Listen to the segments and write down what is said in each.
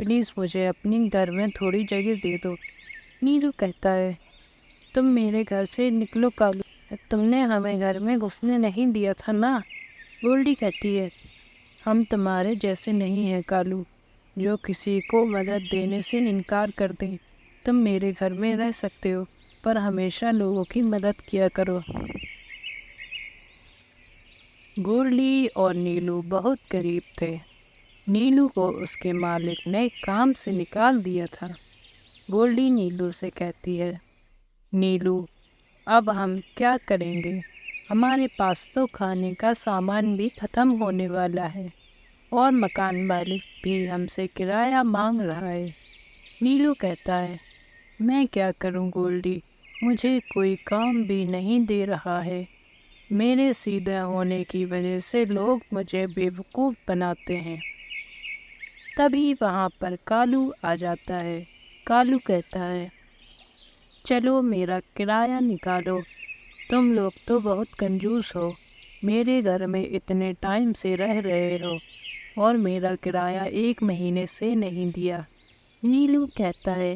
Please مجھے اپنے گھر میں تھوڑی جگہ دے دو۔ نیلو کہتا ہے تم میرے گھر سے نکلو کالو، تم نے ہمیں گھر میں گھسنے نہیں دیا تھا نا۔ گولڈی کہتی ہے ہم تمہارے جیسے نہیں ہیں کالو، جو کسی کو مدد دینے سے انکار کر دیں۔ تم میرے گھر میں رہ سکتے ہو پر ہمیشہ لوگوں کی مدد کیا کرو۔ گولڈی اور نیلو بہت قریب تھے۔ نیلو کو اس کے مالک نے کام سے نکال دیا تھا۔ گولڈی نیلو سے کہتی ہے نیلو اب ہم کیا کریں گے؟ ہمارے پاس تو کھانے کا سامان بھی ختم ہونے والا ہے اور مکان مالک بھی ہم سے کرایہ مانگ رہا ہے۔ نیلو کہتا ہے میں کیا کروں گولڈی، مجھے کوئی کام بھی نہیں دے رہا ہے۔ میرے سیدھے ہونے کی وجہ سے لوگ مجھے بیوقوف بناتے ہیں۔ تبھی وہاں پر کالو آ جاتا ہے۔ کالو کہتا ہے چلو میرا کرایہ نکالو، تم لوگ تو بہت کنجوس ہو، میرے گھر میں اتنے ٹائم سے رہ رہے ہو اور میرا کرایہ 1 مہینے سے نہیں دیا۔ نیلو کہتا ہے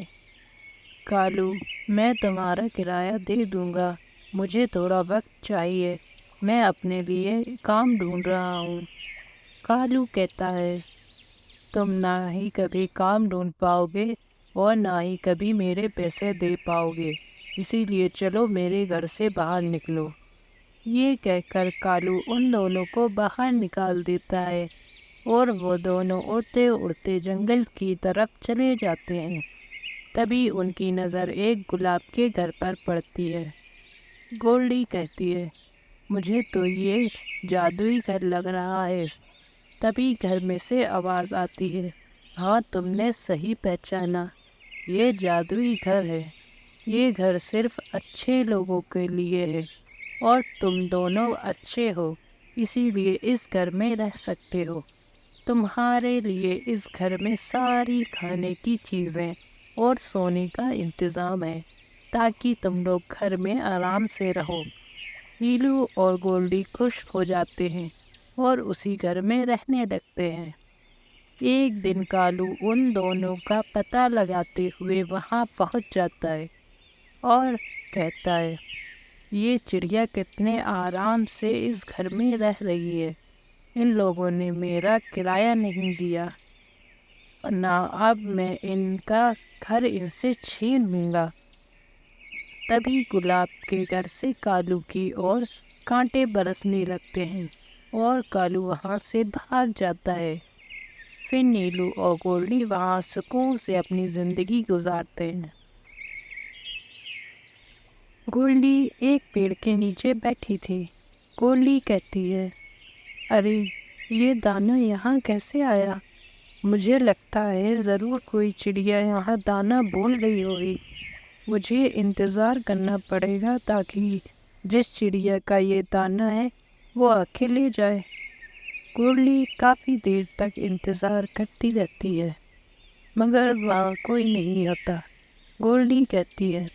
کالو میں تمہارا کرایہ دے دوں گا، مجھے تھوڑا وقت چاہیے، میں اپنے لیے کام ڈھونڈ رہا ہوں۔ کالو کہتا ہے تم نہ ہی کبھی کام ڈھونڈ پاؤ گے اور نہ ہی کبھی میرے پیسے دے پاؤ گے، اسی لیے چلو میرے گھر سے باہر نکلو۔ یہ کہہ کر کالو ان دونوں کو باہر نکال دیتا ہے اور وہ دونوں اڑتے اڑتے جنگل کی طرف چلے جاتے ہیں۔ تبھی ان کی نظر ایک گلاب کے گھر پر پڑتی ہے۔ گولڈی کہتی ہے مجھے تو یہ جادوئی گھر لگ رہا ہے۔ تبھی گھر میں سے آواز آتی ہے ہاں تم نے صحیح پہچانا، یہ جادوئی گھر ہے، یہ گھر صرف اچھے لوگوں کے لیے ہے اور تم دونوں اچھے ہو اسی لیے اس گھر میں رہ سکتے ہو۔ تمہارے لیے اس گھر میں ساری کھانے کی چیزیں اور سونے کا انتظام ہے تاکہ تم لوگ گھر میں آرام سے رہو۔ نیلو اور گولڈی خوش ہو جاتے ہیں اور اسی گھر میں رہنے لگتے ہیں۔ ایک دن کالو ان دونوں کا پتہ لگاتے ہوئے وہاں پہنچ جاتا ہے اور کہتا ہے یہ چڑیا کتنے آرام سے اس گھر میں رہ رہی ہے، ان لوگوں نے میرا کرایہ نہیں دیا، نہ اب میں ان کا گھر ان سے چھین لوں گا۔ تبھی گلاب کے گھر سے کالو کی اور کانٹے برسنے لگتے ہیں اور کالو وہاں سے بھاگ جاتا ہے۔ پھر نیلو اور گولڈی وہاں سکون سے اپنی زندگی گزارتے ہیں۔ گولڈی ایک پیڑ کے نیچے بیٹھی تھی۔ گولڈی کہتی ہے ارے یہ دانہ یہاں کیسے آیا؟ مجھے لگتا ہے ضرور کوئی چڑیا یہاں دانہ بھول گئی ہوگی، مجھے انتظار کرنا پڑے گا تاکہ جس چڑیا کا یہ دانہ ہے وہ آ کے لے جائے۔ گولڈی کافی دیر تک انتظار کرتی رہتی ہے مگر وہاں کوئی نہیں ہوتا۔ گولڈی کہتی ہے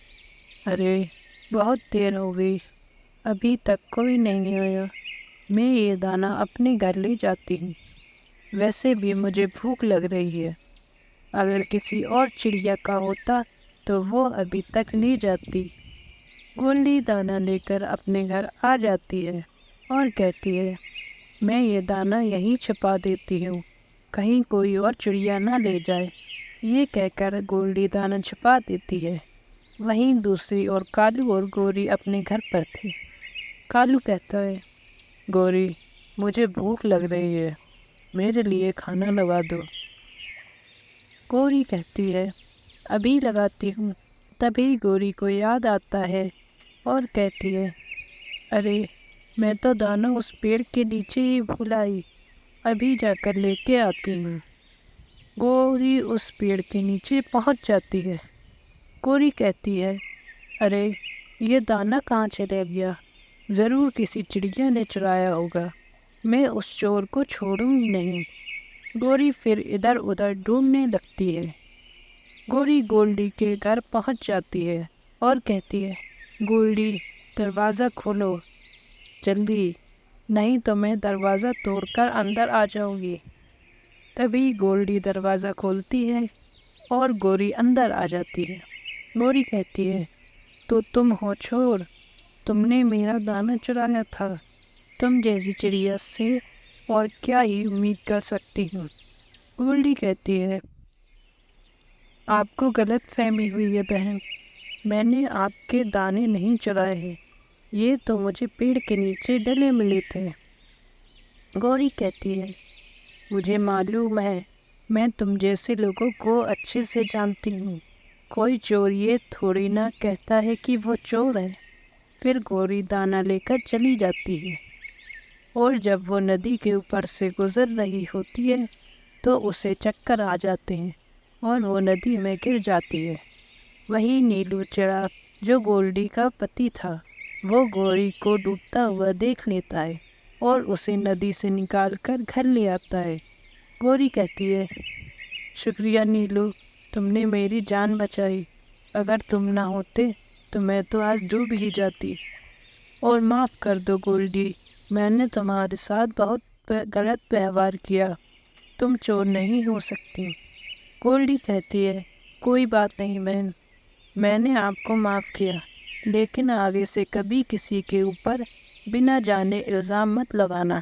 ارے بہت دیر ہو گئی، ابھی تک کوئی نہیں آیا، میں یہ دانہ اپنے گھر لے جاتی ہوں، ویسے بھی مجھے بھوک لگ رہی ہے، اگر کسی اور چڑیا کا ہوتا تو وہ ابھی تک لے جاتی۔ گولڈی دانہ لے کر اپنے گھر آ جاتی ہے اور کہتی ہے میں یہ دانہ یہیں چھپا دیتی ہوں، کہیں کوئی اور چڑیا نہ لے جائے۔ یہ کہہ کر گولڈی دانہ چھپا دیتی ہے۔ وہیں دوسری اور کالو اور گوری اپنے گھر پر تھے۔ کالو کہتا ہے گوری مجھے بھوک لگ رہی ہے، میرے لیے کھانا لگا دو۔ گوری کہتی ہے ابھی لگاتی ہوں۔ تبھی گوری کو یاد آتا ہے اور کہتی ہے ارے میں تو دانہ اس پیڑ کے نیچے ہی بھول آئی، ابھی جا کر لے کے آتی ہوں۔ گوری اس پیڑ کے نیچے پہنچ جاتی ہے۔ گوری کہتی ہے ارے یہ دانہ کہاں چلے گیا؟ ضرور کسی چڑیا نے چرایا ہوگا، میں اس چور کو چھوڑوں گی نہیں۔ گوری پھر ادھر ادھر ڈھونڈنے لگتی ہے۔ گوری گولڈی کے گھر پہنچ جاتی ہے اور کہتی ہے گولڈی دروازہ کھولو جلدی، نہیں تو میں دروازہ توڑ کر اندر آ جاؤں گی۔ تبھی گولڈی دروازہ کھولتی ہے اور گوری اندر آ جاتی ہے۔ گوری کہتی ہے، تو تم ہو چور، تم نے میرا دانا چرایا تھا، تم جیسی چڑیا سے اور کیا ہی امید کر سکتی ہوں۔ گولڈی کہتی ہے، آپ کو غلط فہمی ہوئی ہے بہن، میں نے آپ کے دانے نہیں چرائے ہیں، یہ تو مجھے پیڑ کے نیچے ڈلے ملے تھے۔ گوری کہتی ہے، مجھے معلوم ہے، میں تم جیسے لوگوں کو اچھے سے جانتی ہوں، کوئی چور یہ تھوڑی نہ کہتا ہے کہ وہ چور ہے۔ پھر گوری دانا لے کر چلی جاتی ہے، اور جب وہ ندی کے اوپر سے گزر رہی ہوتی ہے تو اسے چکر آ جاتے ہیں اور وہ ندی میں گر جاتی ہے۔ وہیں نیلو چڑا جو گولڈی کا پتی تھا، وہ گوری کو ڈوبتا ہوا دیکھ لیتا ہے اور اسے ندی سے نکال کر گھر لے آتا ہے۔ گوری کہتی ہے، شکریہ نیلو، تم نے میری جان بچائی، اگر تم نہ ہوتے تو میں تو آج ڈوب ہی جاتی، اور معاف کر دو گولڈی، میں نے تمہارے ساتھ بہت غلط ویوہار کیا، تم چور نہیں ہو سکتی۔ گولڈی کہتی ہے، کوئی بات نہیں بہن، میں نے آپ کو معاف کیا، لیکن آگے سے کبھی کسی کے اوپر بنا جانے الزام مت لگانا۔